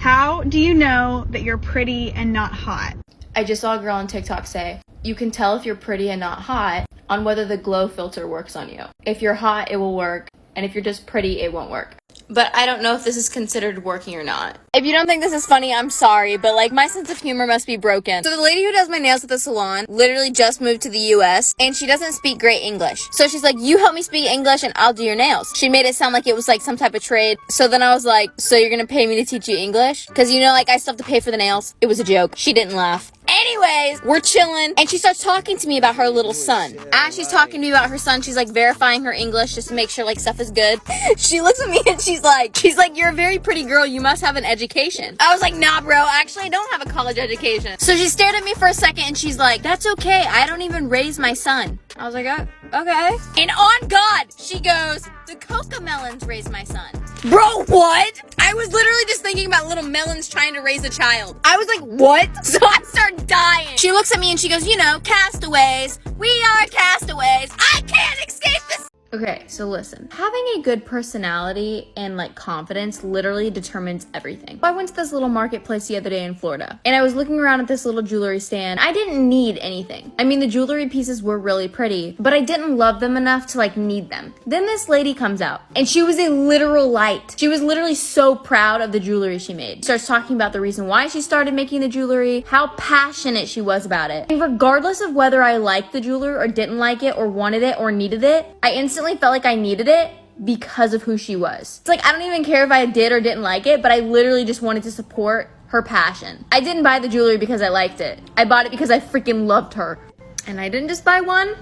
How do you know that you're pretty and not hot? I just saw a girl on TikTok say, you can tell if you're pretty and not hot on whether the glow filter works on you. If you're hot, it will work, and if you're just pretty, it won't work. But I don't know if this is considered working or not. If you don't think this is funny, I'm sorry, but like my sense of humor must be broken. So the lady who does my nails at the salon literally just moved to the US and she doesn't speak great English. So she's like, you help me speak English and I'll do your nails. She made it sound like it was like some type of trade. So then I was like, so you're gonna pay me to teach you English? Cause you know, like I still have to pay for the nails. It was a joke. She didn't laugh. Anyways, we're chilling and she starts talking to me about her little son. As she's talking to me about her son, she's like verifying her English just to make sure like stuff is good. She looks at me and she's like, you're a very pretty girl. You must have an education. I was like, nah, bro. Actually, I don't have a college education. So she stared at me for a second and she's like, that's okay. I don't even raise my son. I was like, oh, okay. And on God, she goes, the Cocomelons raised my son. Bro, what? I was literally just thinking about little melons trying to raise a child. I was like, what? So I started dying. She looks at me and she goes, you know, castaways. We are castaways. I can't escape this. Okay, so listen, having a good personality and like confidence literally determines everything. I went to this little marketplace the other day in Florida and I was looking around at this little jewelry stand. I didn't need anything. I mean, the jewelry pieces were really pretty, but I didn't love them enough to like need them. Then this lady comes out and she was a literal light. She was literally so proud of the jewelry she made. She starts talking about the reason why she started making the jewelry, how passionate she was about it. And regardless of whether I liked the jewelry or didn't like it or wanted it or needed it, I instantly felt like I needed it because of who she was. It's like, I don't even care if I did or didn't like it, but I literally just wanted to support her passion. I didn't buy the jewelry because I liked it. I bought it because I freaking loved her. And I didn't just buy one,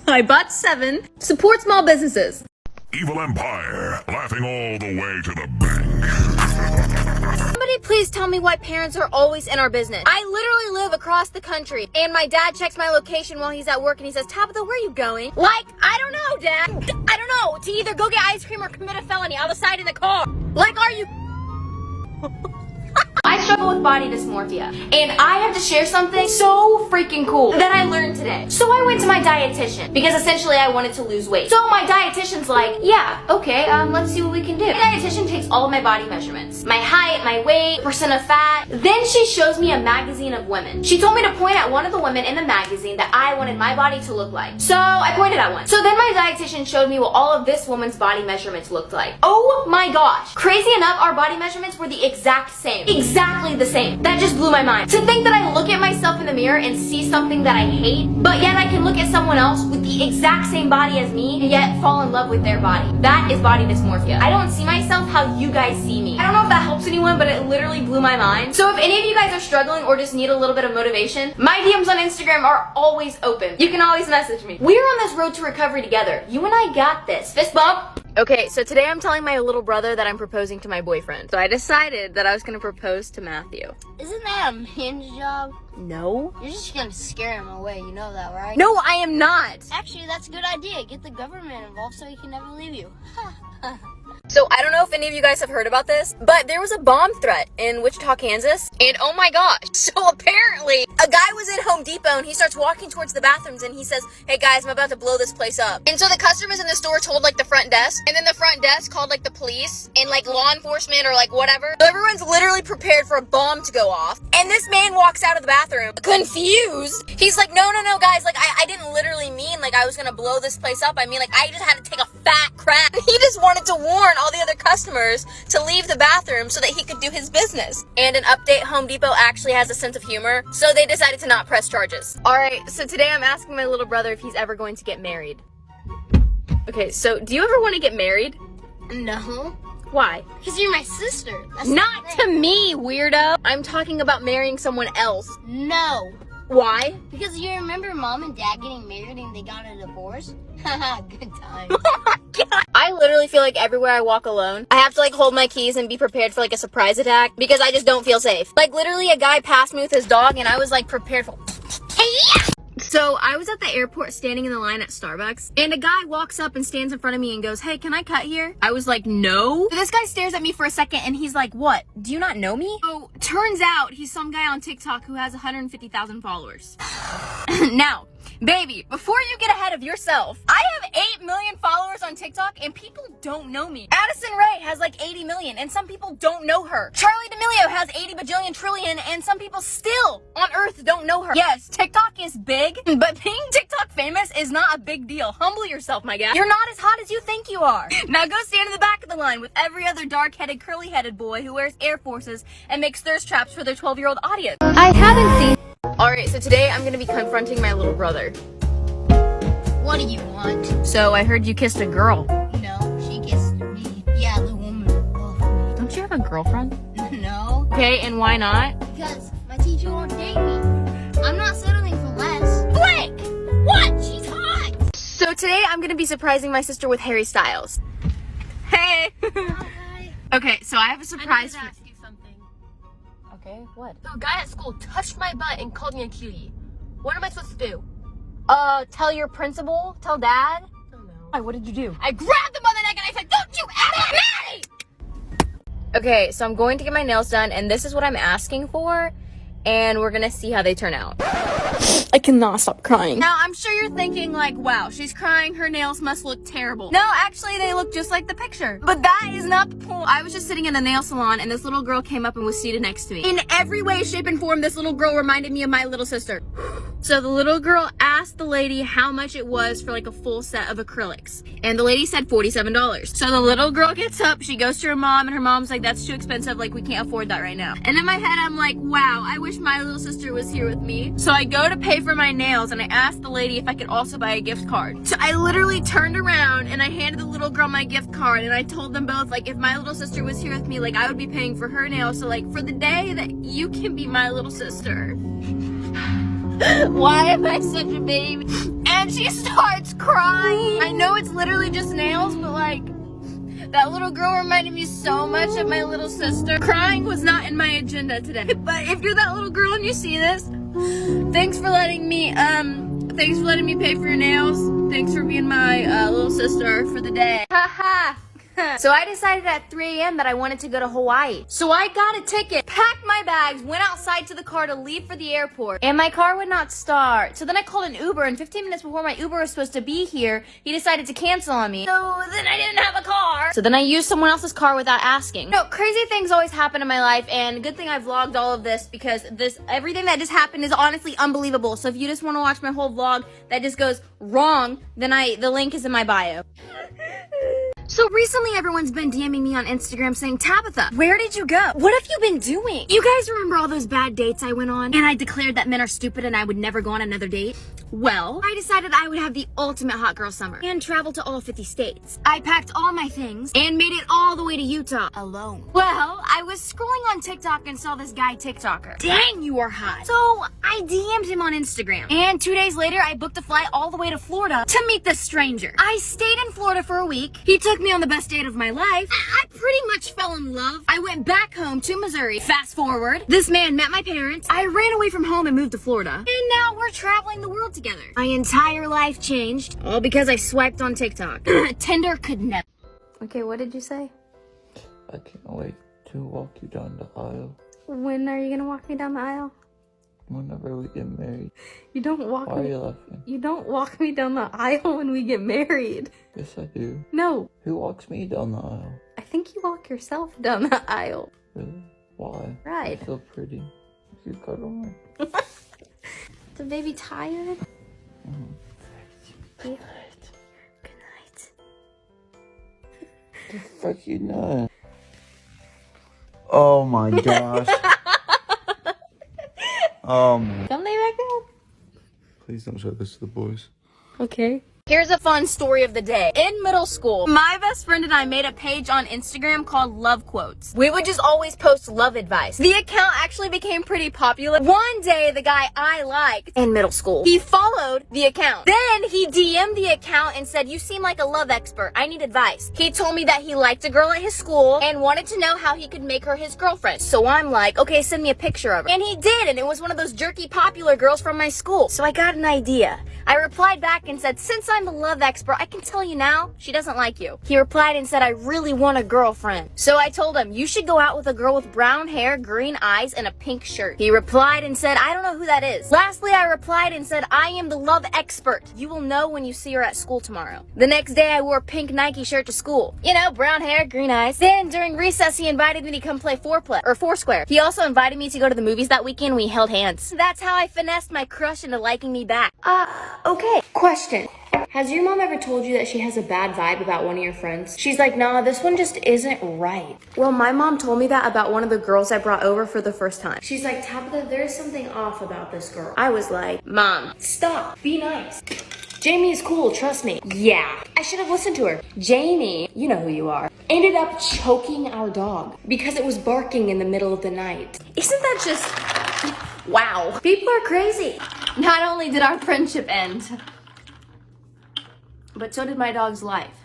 I bought 7. Support small businesses. Evil Empire, laughing all the way to the bank. Somebody please tell me why parents are always in our business. I literally live across the country and my dad checks my location while he's at work and he says, Tabitha, where are you going? Like, I don't know, Dad. I don't know. To either go get ice cream or commit a felony outside in the car. Like, are you... I struggle with body dysmorphia and I have to share something so freaking cool that I learned today. So I went to my dietitian because essentially I wanted to lose weight. So my dietitian's like, yeah, okay, let's see what we can do. My dietitian takes all of my body measurements, my height, my weight, percent of fat. Then she shows me a magazine of women. She told me to point at one of the women in the magazine that I wanted my body to look like. So I pointed at one. So then my dietitian showed me what all of this woman's body measurements looked like. Oh my gosh. Crazy enough, our body measurements were the exact same. Exactly the same. That just blew my mind. To think that I look at myself in the mirror and see something that I hate, but yet I can look at someone else with the exact same body as me and yet fall in love with their body. That is body dysmorphia. I don't see myself how you guys see me. I don't know if that helps anyone, but it literally blew my mind. So if any of you guys are struggling or just need a little bit of motivation, my DMs on Instagram are always open. You can always message me. We're on this road to recovery together. You and I got this. Fist bump. Okay, so today I'm telling my little brother that I'm proposing to my boyfriend. So I decided that I was gonna propose to Matthew. Isn't that a man's job? No. You're just gonna scare him away, you know that, right? No, I am not. Actually, that's a good idea. Get the government involved so he can never leave you. So I don't know if any of you guys have heard about this, but there was a bomb threat in Wichita, Kansas. And oh my gosh. So apparently a guy was in Home Depot and he starts walking towards the bathrooms and he says, hey guys, I'm about to blow this place up. And so the customers in the store told like the front desk, and then the front desk called like the police and like law enforcement or like whatever. So everyone's literally prepared for a bomb to go off. And this man walks out of the bathroom confused. He's like, no, guys, like I didn't literally mean like I was gonna blow this place up. I mean, like I just had to take a fat crap. He just wanted to warn all the other customers to leave the bathroom so that he could do his business. And an update, Home Depot actually has a sense of humor, so they decided to not press charges. Alright, so today I'm asking my little brother if he's ever going to get married. Okay, so do you ever want to get married? No. Why? Because you're my sister. That's Not to me, weirdo! I'm talking about marrying someone else. No. Why? Because you remember mom and dad getting married and they got a divorce? Haha, good time. Oh my god! I literally feel like everywhere I walk alone, I have to like hold my keys and be prepared for like a surprise attack because I just don't feel safe. Like literally a guy passed me with his dog and I was like prepared for... So I was at the airport standing in the line at Starbucks and a guy walks up and stands in front of me and goes, hey, can I cut here? I was like, no. So this guy stares at me for a second and he's like, what? Do you not know me? So turns out he's some guy on TikTok who has 150,000 followers. Now, baby, before you get ahead of yourself, I have 8 million followers on TikTok and people don't know me. Addison Rae has like 80 million and some people don't know her. Charlie D'Amelio has has 80 bajillion trillion, and some people still on Earth don't know her. Yes, TikTok is big, but being TikTok famous is not a big deal. Humble yourself, my guy. You're not as hot as you think you are. Now go stand in the back of the line with every other dark-headed, curly-headed boy who wears Air Forces and makes thirst traps for their 12-year-old audience. I haven't seen. Alright, so today I'm gonna be confronting my little brother. What do you want? So I heard you kissed a girl. No, she kissed me. Yeah, the woman loved me. Don't you have a girlfriend? No, Okay, and why not? because my teacher won't date me. I'm not settling for less. Blake! What? She's hot! So today I'm gonna be surprising my sister with Harry Styles. Hey! Hi. Okay, so I have a surprise for ask you something. Okay, what? So a guy at school touched my butt and called me a cutie. What am I supposed to do? Tell your principal? Tell dad? Oh no. Why, what did you do? I grabbed him by the neck and I said, "Don't you ever marry!" Okay, so I'm going to get my nails done, and this is what I'm asking for, and we're gonna see how they turn out. I cannot stop crying. Now, I'm sure you're thinking, like, wow, she's crying, her nails must look terrible. No, actually, they look just like the picture. But that is not the point. I was just sitting in a nail salon, and this little girl came up and was seated next to me. In every way, shape, and form, this little girl reminded me of my little sister. So the little girl asked the lady how much it was for like a full set of acrylics. And the lady said $47. So the little girl gets up, she goes to her mom, and her mom's like, that's too expensive, like we can't afford that right now. And in my head, I'm like, wow, I wish my little sister was here with me. So I go to pay for my nails, and I asked the lady if I could also buy a gift card. So I literally turned around, and I handed the little girl my gift card, and I told them both, like, if my little sister was here with me, like, I would be paying for her nails. So like, for the day that you can be my little sister. Why am I such a baby? And she starts crying. I know it's literally just nails, but like, that little girl reminded me so much of my little sister. Crying was not in my agenda today. But if you're that little girl and you see this, thanks for letting me pay for your nails. Thanks for being my little sister for the day. Haha. So I decided at 3 a.m. that I wanted to go to Hawaii. So I got a ticket, packed my bags, went outside to the car to leave for the airport, and my car would not start. So then I called an Uber, and 15 minutes before my Uber was supposed to be here, he decided to cancel on me. So then I didn't have a car. So then I used someone else's car without asking. No, crazy things always happen in my life, and good thing I vlogged all of this because everything that just happened is honestly unbelievable. So if you just want to watch my whole vlog that just goes wrong, then the link is in my bio. So recently everyone's been DMing me on Instagram saying, Tabitha, where did you go? What have you been doing? You guys remember all those bad dates I went on? And I declared that men are stupid and I would never go on another date? Well, I decided I would have the ultimate hot girl summer and travel to all 50 states. I packed all my things and made it all the way to Utah alone. Well, I was scrolling on TikTok and saw this guy TikToker. Dang, you are hot. So I DM'd him on Instagram. And 2 days later, I booked a flight all the way to Florida to meet this stranger. I stayed in Florida for a week. He took me on the best date of my life. I pretty much fell in love. I went back home to Missouri. Fast forward, this man met my parents. I ran away from home and moved to Florida. And now we're traveling the world together. My entire life changed, all because I swiped on TikTok. Tinder could never. Okay, what did you say? I can't wait to walk you down the aisle. When are you gonna walk me down the aisle? Whenever we get married. You don't walk Why are you laughing? You don't walk me down the aisle when we get married. Yes, I do. No, Who walks me down the aisle? I think you walk yourself down the aisle. Really? Why? Right. I feel pretty. You cuddle me. Is the baby tired? Good Good night. night. The fuck you know? Oh my gosh. Don't lay back down. Please don't show this to the boys. Okay. Here's a fun story of the day. In middle school, my best friend and I made a page on Instagram called Love Quotes. We would just always post love advice. The account actually became pretty popular. One day, the guy I liked in middle school, he followed the account. Then he DM'd the account and said, you seem like a love expert. I need advice. He told me that he liked a girl at his school and wanted to know how he could make her his girlfriend. So I'm like, okay, send me a picture of her. And he did, and it was one of those jerky popular girls from my school. So I got an idea. I replied back and said, since I'm a love expert, I can tell you now, she doesn't like you. He replied and said, I really want a girlfriend. So I told him, you should go out with a girl with brown hair, green eyes, and a pink shirt. He replied and said, I don't know who that is. Lastly, I replied and said, I am the love expert. You will know when you see her at school tomorrow. The next day, I wore a pink Nike shirt to school. You know, brown hair, green eyes. Then during recess, he invited me to come play Foursquare. He also invited me to go to the movies that weekend. We held hands. That's how I finessed my crush into liking me back. Okay. Question. Has your mom ever told you that she has a bad vibe about one of your friends? She's like, nah, this one just isn't right. Well, my mom told me that about one of the girls I brought over for the first time. She's like, Tabitha, there's something off about this girl. I was like, Mom, stop, be nice. Jamie is cool, trust me. Yeah, I should have listened to her. Jamie, you know who you are, ended up choking our dog because it was barking in the middle of the night. Isn't that just, wow. People are crazy. Not only did our friendship end, but so did my dog's life.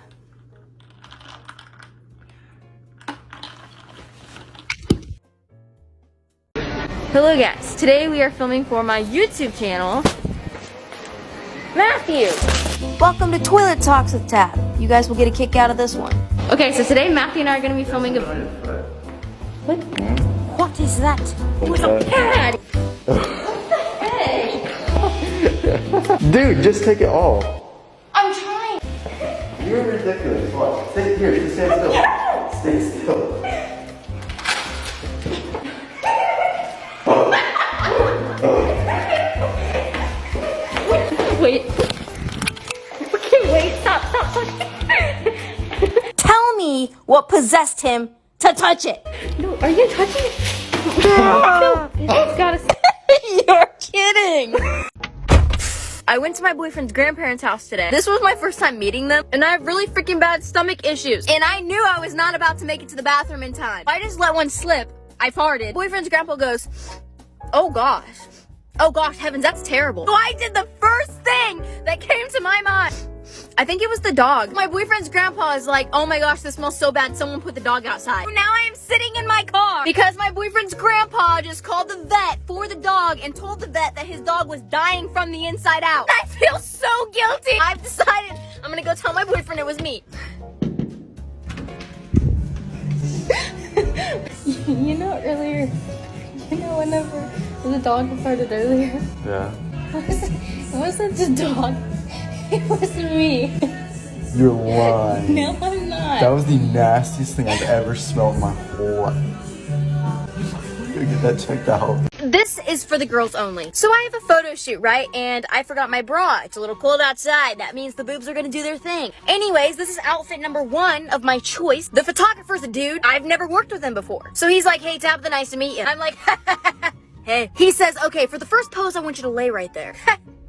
Hello guys, today we are filming for my YouTube channel, Matthew. Welcome to Toilet Talks with Tab. You guys will get a kick out of this one. Okay, so today Matthew and I are going to be filming a... What? What is that? What's a pad? Dude, just take it off. I'm trying. You're ridiculous. Watch. Stay here. Just stand still. Stay still. Wait. Okay, wait. Stop. Tell me what possessed him to touch it. No, are you touching it? No, it's gotta. You're kidding. I went to my boyfriend's grandparents' house today. This was my first time meeting them, and I have really freaking bad stomach issues. And I knew I was not about to make it to the bathroom in time. I just let one slip. I farted. Boyfriend's grandpa goes, oh gosh. Oh gosh, heavens, that's terrible. So I did the first thing that came to my mind. I think it was the dog. My boyfriend's grandpa is like, oh my gosh, this smells so bad. Someone put the dog outside. Now I am sitting in my car because my boyfriend's grandpa just called the vet for the dog and told the vet that his dog was dying from the inside out. I feel so guilty. I've decided I'm gonna go tell my boyfriend it was me. You know earlier, whenever the dog farted earlier? Yeah. It wasn't the dog. It was me. You're lying. No, I'm not. That was the nastiest thing I've ever smelled in my whole life. Go get that checked out. This is for the girls only. So I have a photo shoot, right? And I forgot my bra. It's a little cold outside. That means the boobs are gonna do their thing. Anyways, this is outfit number 1 of my choice. The photographer's a dude. I've never worked with him before. So he's like, hey, Tabitha, nice to meet you. I'm like, hey. He says, okay, for the first pose, I want you to lay right there.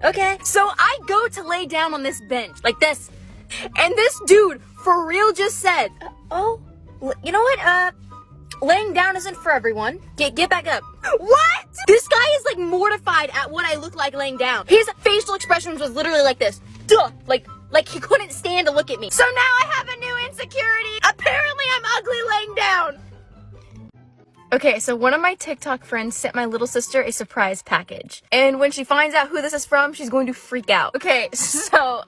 Okay. So I go to lay down on this bench, like this. And this dude, for real, just said, oh, you know what? Laying down isn't for everyone. Get back up. What? This guy is like mortified at what I look like laying down. His facial expressions was literally like this. Duh. Like he couldn't stand to look at me. So now I have a new insecurity. Apparently I'm ugly laying down. Okay, so one of my TikTok friends sent my little sister a surprise package. And when she finds out who this is from, she's going to freak out. Okay, so,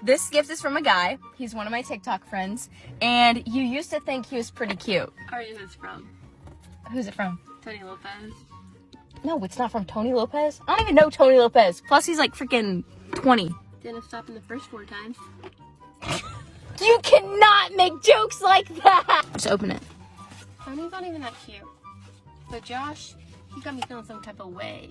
this gift is from a guy. He's one of my TikTok friends. And you used to think he was pretty cute. Or is this from? Who's it from? Tony Lopez. No, it's not from Tony Lopez. I don't even know Tony Lopez. Plus, he's like freaking 20. Didn't stop in the first 4 times. You cannot make jokes like that! Just open it. Tony's not even that cute. But Josh, he got me feeling some type of way.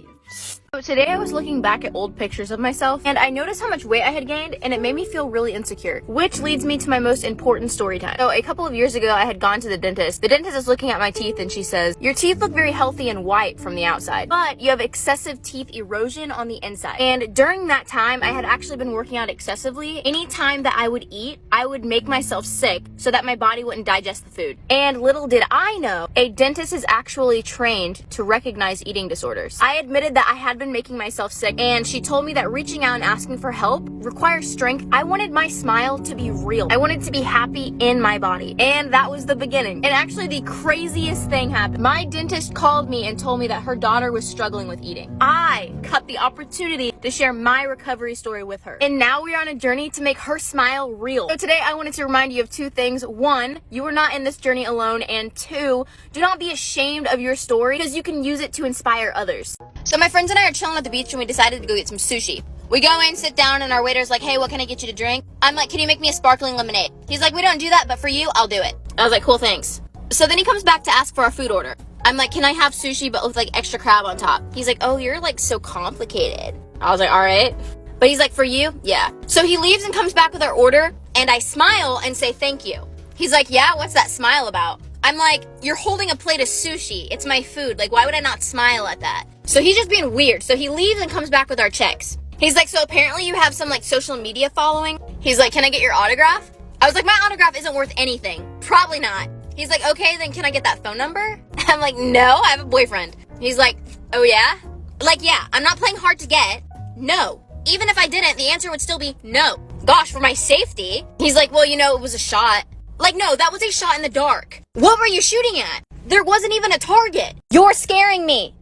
So today I was looking back at old pictures of myself and I noticed how much weight I had gained and it made me feel really insecure, which leads me to my most important story time. So a couple of years ago I had gone to the dentist. The dentist is looking at my teeth and she says, your teeth look very healthy and white from the outside, but you have excessive teeth erosion on the inside. And during that time I had actually been working out excessively. Any time that I would eat, I would make myself sick so that my body wouldn't digest the food. And little did I know, a dentist is actually trained to recognize eating disorders. I admitted that I had had been making myself sick, and she told me that reaching out and asking for help requires strength. I wanted my smile to be real. I wanted to be happy in my body, and that was the beginning. And actually, the craziest thing happened. My dentist called me and told me that her daughter was struggling with eating. I cut the opportunity to share my recovery story with her, and now we're on a journey to make her smile real. So today, I wanted to remind you of two things. One, you are not in this journey alone, and two, do not be ashamed of your story because you can use it to inspire others. So my friends and I are chilling at the beach and we decided to go get some sushi. We go in, sit down, and our waiter's like, hey, what can I get you to drink? I'm like, can you make me a sparkling lemonade? He's like, we don't do that, but for you, I'll do it. I was like, cool, thanks. So then he comes back to ask for our food order. I'm like, can I have sushi but with like extra crab on top? He's like, oh, you're like so complicated. I was like, all right. But he's like, for you? Yeah. So he leaves and comes back with our order, and I smile and say thank you. He's like, yeah, what's that smile about? I'm like, you're holding a plate of sushi. It's my food. Like, why would I not smile at that? So he's just being weird. So he leaves and comes back with our checks. He's like, so apparently you have some like social media following. He's like, can I get your autograph? I was like, my autograph isn't worth anything. Probably not. He's like, okay, then can I get that phone number? I'm like, no, I have a boyfriend. He's like, oh yeah? Like, yeah, I'm not playing hard to get. No. Even if I didn't, the answer would still be no. Gosh, for my safety. He's like, well, you know, it was a shot. Like, no, that was a shot in the dark. What were you shooting at? There wasn't even a target. You're scaring me.